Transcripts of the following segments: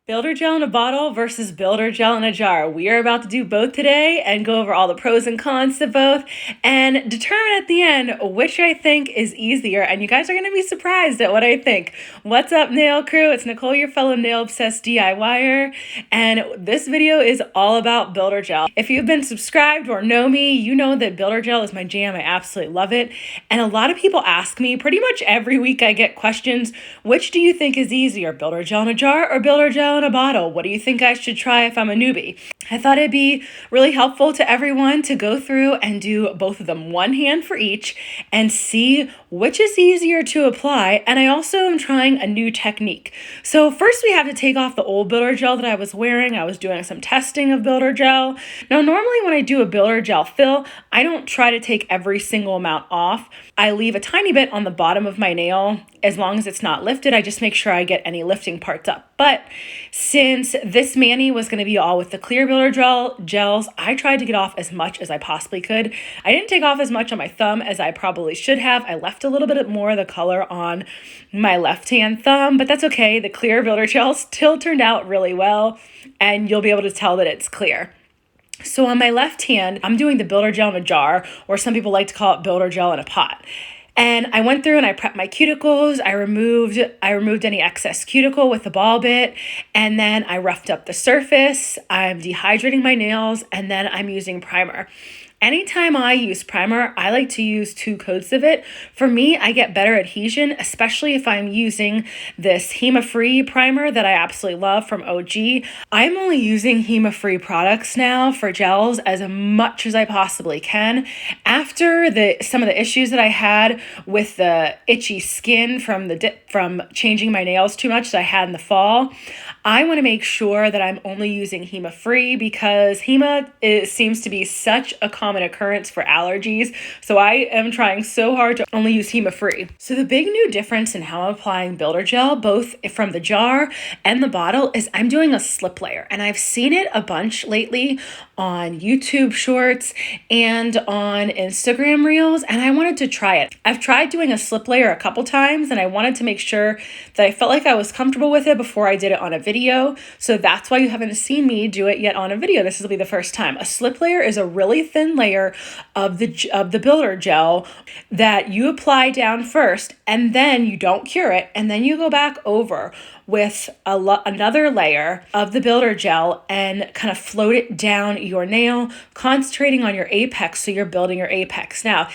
Builder gel in a bottle versus builder gel in a jar. We are about to do both today and go over all the pros and cons to both and determine at the end which I think is easier. And you guys are going to be surprised at what I think. What's up, nail crew? It's Nicole, your fellow nail obsessed DIYer. And this video is all about builder gel. If you've been subscribed or know me, you know that builder gel is my jam. I absolutely love it. And a lot of people ask me pretty much every week. I get questions, which do you think is easier, builder gel in a jar or builder gel in a bottle? What do you think I should try if I'm a newbie? I thought it'd be really helpful to everyone to go through and do both of them, one hand for each, and see which is easier to apply. And I also am trying a new technique. So first we have to take off the old builder gel that I was wearing. I was doing some testing of builder gel. Now, normally when I do a builder gel fill, I don't try to take every single amount off. I leave a tiny bit on the bottom of my nail. As long as it's not lifted, I just make sure I get any lifting parts up. But since this mani was going to be all with the clear builder gels, I tried to get off as much as I possibly could. I didn't take off as much on my thumb as I probably should have. I left a little bit more of the color on my left-hand thumb, but that's okay. The clear builder gel still turned out really well, and you'll be able to tell that it's clear. So on my left hand, I'm doing the builder gel in a jar, or some people like to call it builder gel in a pot. And I went through and I prepped my cuticles. I removed any excess cuticle with the ball bit, and then I roughed up the surface. I'm dehydrating my nails, and then I'm using primer. Anytime I use primer, I like to use 2 coats of it. For me, I get better adhesion, especially if I'm using this HEMA-free primer that I absolutely love from OG. I'm only using HEMA-free products now for gels as much as I possibly can. After some of the issues that I had with the itchy skin from changing my nails too much that I had in the fall, I want to make sure that I'm only using HEMA-free because HEMA seems to be such a common occurrence for allergies. So I am trying so hard to only use HEMA-free. So the big new difference in how I'm applying builder gel, both from the jar and the bottle, is I'm doing a slip layer. And I've seen it a bunch lately on YouTube shorts and on Instagram reels, and I wanted to try it. I've tried doing a slip layer a couple times, and I wanted to make sure that I felt like I was comfortable with it before I did it on a video. So that's why you haven't seen me do it yet on a video. This will be the first time. A slip layer is a really thin layer of the builder gel that you apply down first, and then you don't cure it, and then you go back over with another layer of the builder gel and kind of float it down your nail, concentrating on your apex so you're building your apex. Now,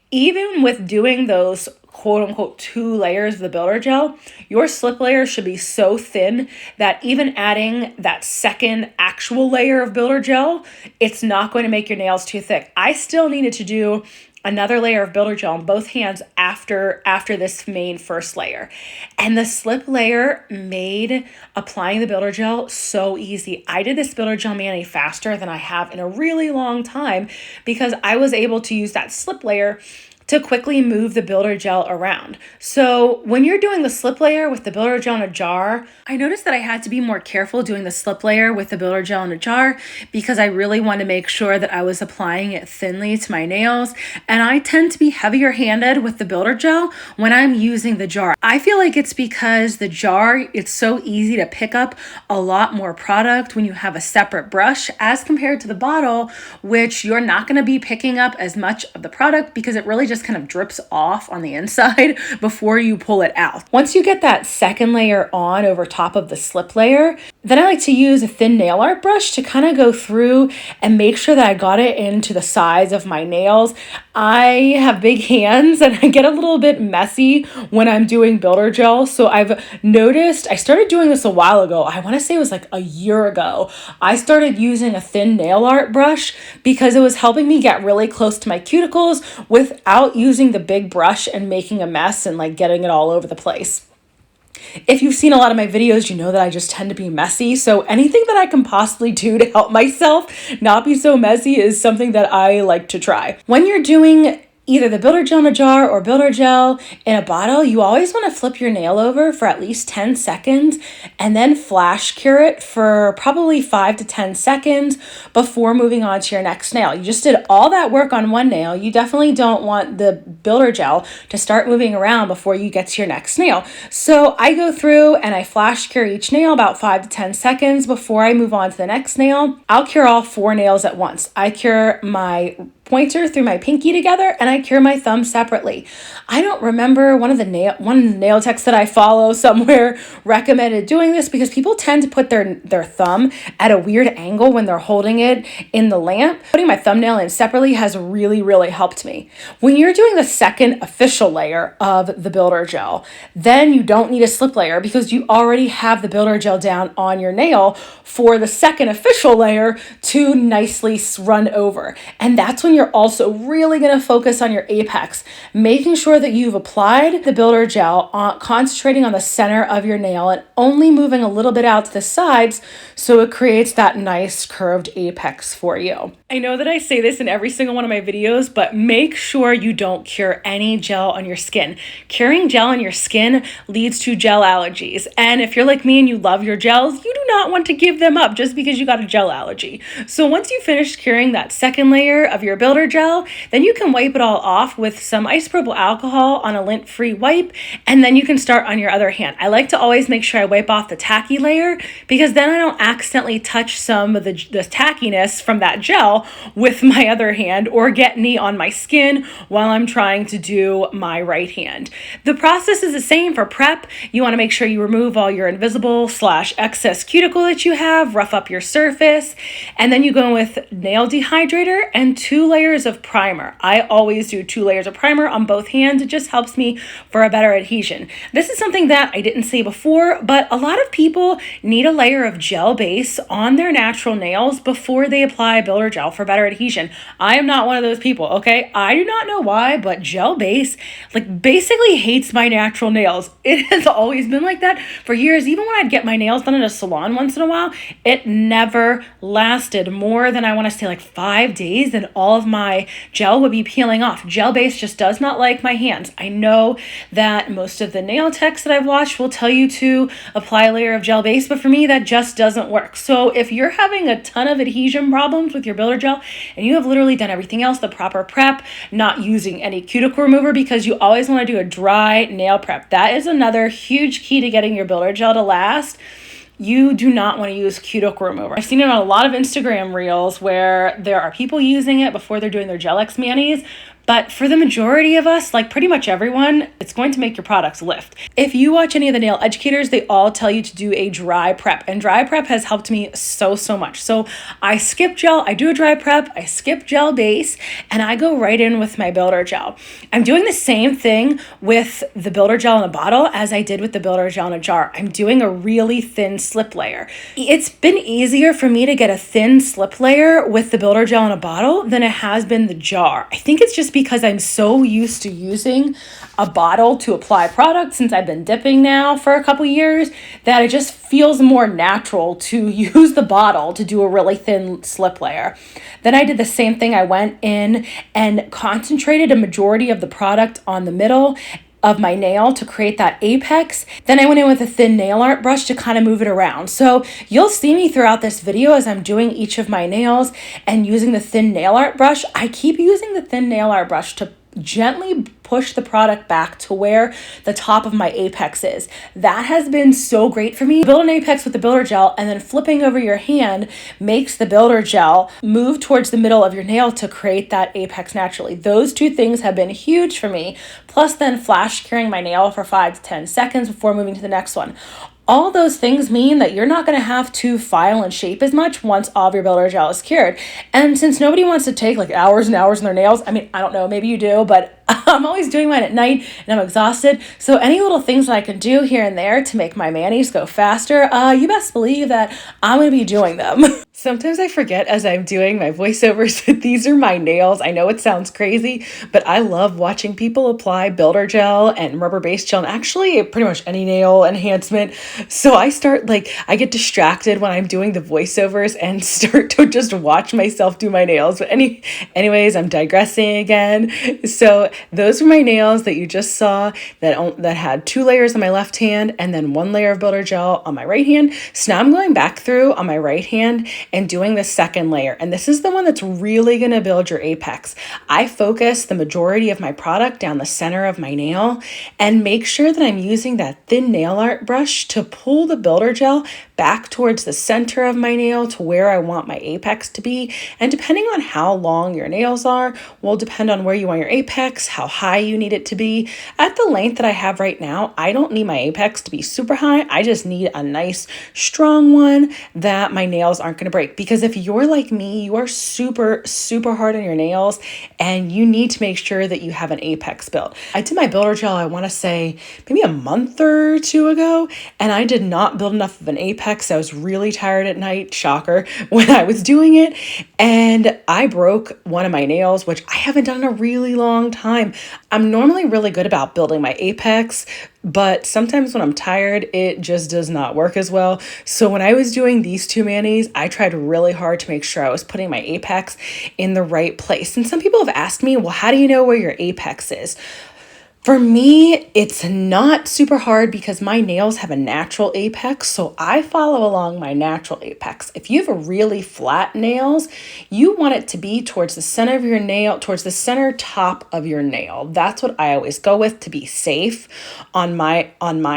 even with doing those quote unquote 2 layers of the builder gel, your slip layer should be so thin that even adding that second actual layer of builder gel, it's not going to make your nails too thick. I still needed to do another layer of builder gel on both hands after this main first layer. And the slip layer made applying the builder gel so easy. I did this builder gel mani faster than I have in a really long time because I was able to use that slip layer to quickly move the builder gel around. So when you're doing the slip layer with the builder gel in a jar, I noticed that I had to be more careful doing the slip layer with the builder gel in a jar because I really want to make sure that I was applying it thinly to my nails. And I tend to be heavier handed with the builder gel when I'm using the jar. I feel like it's because the jar, it's so easy to pick up a lot more product when you have a separate brush as compared to the bottle, which you're not going to be picking up as much of the product because it really just kind of drips off on the inside before you pull it out. Once you get that second layer on over top of the slip layer, then I like to use a thin nail art brush to kind of go through and make sure that I got it into the size of my nails. I have big hands and I get a little bit messy when I'm doing builder gel. So I've noticed, I started doing this a while ago. I want to say it was like a year ago. I started using a thin nail art brush because it was helping me get really close to my cuticles without using the big brush and making a mess and like getting it all over the place. If you've seen a lot of my videos, you know that I just tend to be messy. So anything that I can possibly do to help myself not be so messy is something that I like to try. When you're doing either the builder gel in a jar or builder gel in a bottle, you always want to flip your nail over for at least 10 seconds and then flash cure it for probably 5 to 10 seconds before moving on to your next nail. You just did all that work on one nail. You definitely don't want the builder gel to start moving around before you get to your next nail. So I go through and I flash cure each nail about 5 to 10 seconds before I move on to the next nail. I'll cure all 4 nails at once. I cure my pointer through my pinky together and I cure my thumb separately. I don't remember one of the nail techs that I follow somewhere recommended doing this because people tend to put their thumb at a weird angle when they're holding it in the lamp. Putting my thumbnail in separately has really helped me. When you're doing the second official layer of the builder gel, then you don't need a slip layer because you already have the builder gel down on your nail for the second official layer to nicely run over. And that's when you're also really going to focus on your apex, making sure that you've applied the builder gel, concentrating on the center of your nail and only moving a little bit out to the sides so it creates that nice curved apex for you. I know that I say this in every single one of my videos, but make sure you don't cure any gel on your skin. Curing gel on your skin leads to gel allergies. And if you're like me and you love your gels, you do not want to give them up just because you got a gel allergy. So once you finish curing that second layer of your builder gel, then you can wipe it all off with some isopropyl alcohol on a lint-free wipe, and then you can start on your other hand. I like to always make sure I wipe off the tacky layer because then I don't accidentally touch some of the tackiness from that gel with my other hand or get any on my skin while I'm trying to do my right hand. The process is the same for prep. You want to make sure you remove all your invisible / excess cuticle that you have, rough up your surface, and then you go with nail dehydrator and 2 layers of primer. I always do 2 layers of primer on both hands. It just helps me for a better adhesion. This is something that I didn't say before, but a lot of people need a layer of gel base on their natural nails before they apply builder gel for better adhesion. I am not one of those people, okay? I do not know why, but gel base basically hates my natural nails. It has always been like that for years. Even when I'd get my nails done at a salon once in a while, it never lasted more than I want to say 5 days and all of my gel would be peeling off. Gel base just does not like my hands. I know that most of the nail techs that I've watched will tell you to apply a layer of gel base, but for me that just doesn't work. So if you're having a ton of adhesion problems with your builder gel and you have literally done everything else, the proper prep, not using any cuticle remover because you always want to do a dry nail prep. That is another huge key to getting your builder gel to last. You do not want to use cuticle remover. I've seen it on a lot of Instagram reels where there are people using it before they're doing their gel X manis. But for the majority of us, pretty much everyone, it's going to make your products lift. If you watch any of the nail educators, they all tell you to do a dry prep. And dry prep has helped me so much. So I skip gel, I do a dry prep, I skip gel base, and I go right in with my builder gel. I'm doing the same thing with the builder gel in a bottle as I did with the builder gel in a jar. I'm doing a really thin slip layer. It's been easier for me to get a thin slip layer with the builder gel in a bottle than it has been the jar. I think it's just because I'm so used to using a bottle to apply product since I've been dipping now for a couple years that it just feels more natural to use the bottle to do a really thin slip layer. Then I did the same thing. I went in and concentrated a majority of the product on the middle of my nail to create that apex. Then I went in with a thin nail art brush to kind of move it around. So you'll see me throughout this video as I'm doing each of my nails and using the thin nail art brush. I keep using the thin nail art brush to gently push the product back to where the top of my apex is. That has been so great for me. Build an apex with the builder gel and then flipping over your hand makes the builder gel move towards the middle of your nail to create that apex naturally. Those 2 things have been huge for me. Plus then flash curing my nail for 5 to 10 seconds before moving to the next one. All those things mean that you're not going to have to file and shape as much once all of your builder gel is cured. And since nobody wants to take hours and hours on their nails, I mean, I don't know, maybe you do, but I'm always doing mine at night and I'm exhausted. So any little things that I can do here and there to make my manis go faster, you best believe that I'm going to be doing them. Sometimes I forget as I'm doing my voiceovers that these are my nails. I know it sounds crazy, but I love watching people apply builder gel and rubber base gel and actually pretty much any nail enhancement. So I get distracted when I'm doing the voiceovers and start to just watch myself do my nails. But anyways, I'm digressing again. So those were my nails that you just saw that had 2 layers on my left hand and then 1 layer of builder gel on my right hand. So now I'm going back through on my right hand and doing the second layer. And this is the one that's really going to build your apex. I focus the majority of my product down the center of my nail and make sure that I'm using that thin nail art brush to pull the builder gel back towards the center of my nail to where I want my apex to be. And depending on how long your nails are, will depend on where you want your apex, how high you need it to be. At the length that I have right now, I don't need my apex to be super high. I just need a nice strong one that my nails aren't going to break. Because if you're like me, you are super, super hard on your nails and you need to make sure that you have an apex built. I did my builder gel, I want to say maybe a month or two ago, and I did not build enough of an apex. I was really tired at night, shocker, when I was doing it. And I broke one of my nails, which I haven't done in a really long time. I'm normally really good about building my apex, but sometimes when I'm tired, it just does not work as well. So when I was doing these two manis, I tried really hard to make sure I was putting my apex in the right place. And some people have asked me, well, how do you know where your apex is? For me, it's not super hard because my nails have a natural apex, so I follow along my natural apex. If you have really flat nails, you want it to be towards the center of your nail, towards the center top of your nail. That's what I always go with to be safe on my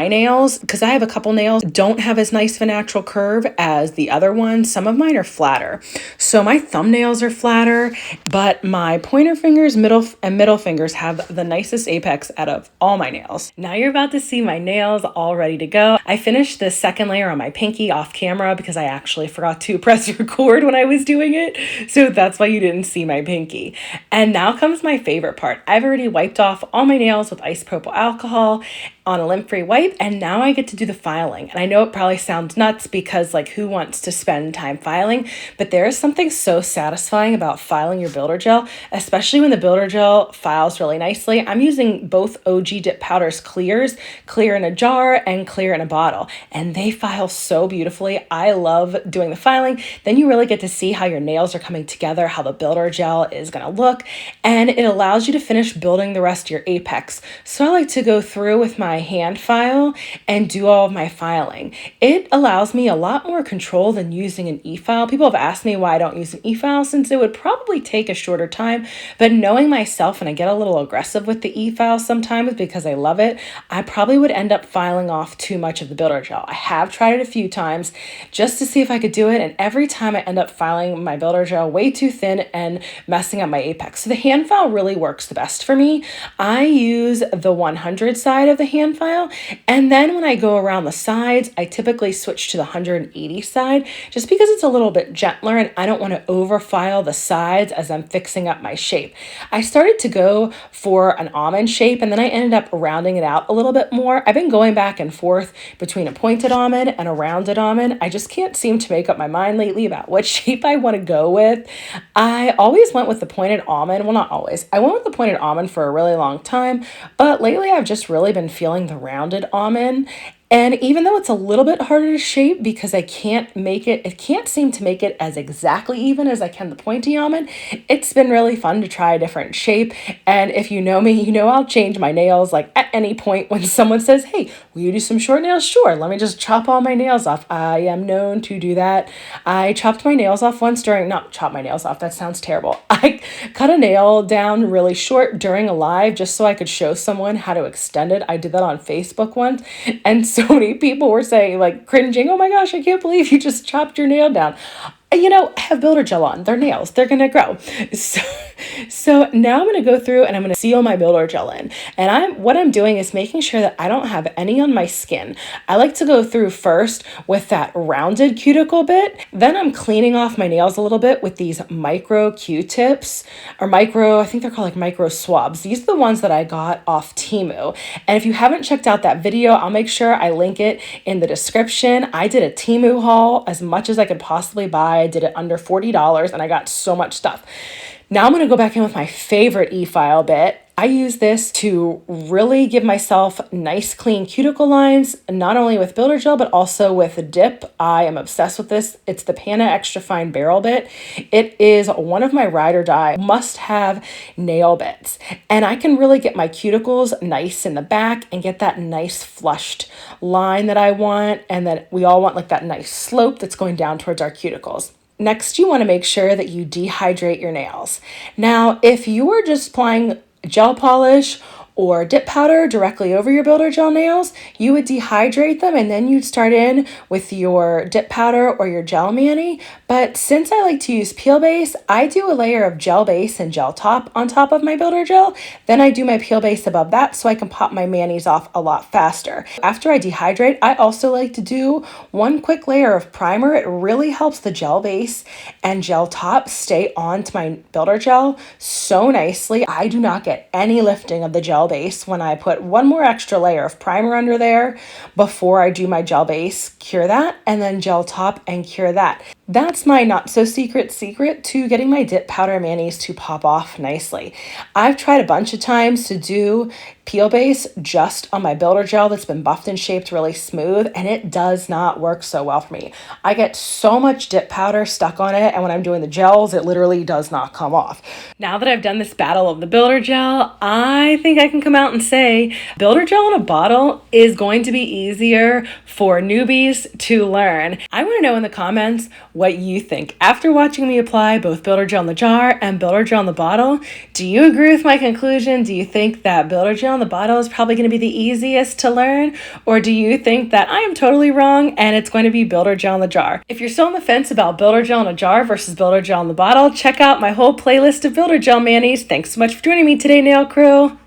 nails, because I have a couple nails that don't have as nice of a natural curve as the other ones. Some of mine are flatter. So my thumbnails are flatter, but my pointer fingers, middle fingers have the nicest apex out of all my nails. Now you're about to see my nails all ready to go. I finished the second layer on my pinky off camera because I actually forgot to press record when I was doing it. So that's why you didn't see my pinky. And now comes my favorite part. I've already wiped off all my nails with isopropyl alcohol on a lint-free wipe, and now I get to do the filing. And I know it probably sounds nuts because like who wants to spend time filing, but there is something so satisfying about filing your builder gel, especially when the builder gel files really nicely. I'm using both OG Dip Powders clears, clear in a jar and clear in a bottle, and they file so beautifully. I love doing the filing. Then you really get to see how your nails are coming together, how the builder gel is gonna look, and it allows you to finish building the rest of your apex. So I like to go through with my hand file and do all of my filing. It allows me a lot more control than using an e-file. People have asked me why I don't use an e-file since it would probably take a shorter time, but knowing myself, and I get a little aggressive with the e-file sometimes because I love it, I probably would end up filing off too much of the builder gel. I have tried it a few times just to see if I could do it, and every time I end up filing my builder gel way too thin and messing up my apex. So the hand file really works the best for me. I use the 100 side of the hand file, and then when I go around the sides, I typically switch to the 180 side just because it's a little bit gentler and I don't want to over file the sides as I'm fixing up my shape. I started to go for an almond shape and then I ended up rounding it out a little bit more. I've been going back and forth between a pointed almond and a rounded almond. I just can't seem to make up my mind lately about what shape I want to go with. I always went with the pointed almond. Well, not always. I went with the pointed almond for a really long time, but lately I've just really been feeling the rounded almond. And even though it's a little bit harder to shape because I can't seem to make it as exactly even as I can the pointy almond, it's been really fun to try a different shape. And if you know me, you know I'll change my nails like at any point when someone says, hey, will you do some short nails? Sure, let me just chop all my nails off. I am known to do that. I chopped my nails off once not chop my nails off, that sounds terrible. I cut a nail down really short during a live just so I could show someone how to extend it. I did that on Facebook once, and so many people were saying, like, cringing, oh my gosh, I can't believe you just chopped your nail down. You know, have builder gel on. They're nails. They're going to grow. So So now I'm going to go through and I'm going to seal my builder gel in. And what I'm doing is making sure that I don't have any on my skin. I like to go through first with that rounded cuticle bit. Then I'm cleaning off my nails a little bit with these micro Q-tips or I think they're called like micro swabs. These are the ones that I got off Temu. And if you haven't checked out that video, I'll make sure I link it in the description. I did a Temu haul as much as I could possibly buy. I did it under $40 and I got so much stuff. Now I'm going to go back in with my favorite e-file bit. I use this to really give myself nice clean cuticle lines, not only with builder gel, but also with a dip. I am obsessed with this. It's the Pana Extra Fine Barrel Bit. It is one of my ride or die must-have nail bits. And I can really get my cuticles nice in the back and get that nice flushed line that I want, and that we all want, like that nice slope that's going down towards our cuticles. Next, you want to make sure that you dehydrate your nails. Now, if you are just applying gel polish or dip powder directly over your builder gel nails, you would dehydrate them and then you'd start in with your dip powder or your gel mani. But since I like to use peel base, I do a layer of gel base and gel top on top of my builder gel. Then I do my peel base above that so I can pop my manis off a lot faster. After I dehydrate, I also like to do one quick layer of primer. It really helps the gel base and gel top stay onto my builder gel so nicely. I do not get any lifting of the gel base when I put one more extra layer of primer under there before I do my gel base, cure that, and then gel top and cure that. That's my not so secret to getting my dip powder manis to pop off nicely. I've tried a bunch of times to do peel base just on my builder gel that's been buffed and shaped really smooth, and it does not work so well for me. I get so much dip powder stuck on it, and when I'm doing the gels, it literally does not come off. Now that I've done this battle of the builder gel, I think I can come out and say builder gel in a bottle is going to be easier for newbies to learn. I want to know in the comments what you think. After watching me apply both builder gel in the jar and builder gel in the bottle, do you agree with my conclusion? Do you think that builder gel in the bottle is probably going to be the easiest to learn? Or do you think that I am totally wrong and it's going to be builder gel in the jar? If you're still on the fence about builder gel in a jar versus builder gel in the bottle, check out my whole playlist of builder gel manis. Thanks so much for joining me today, nail crew.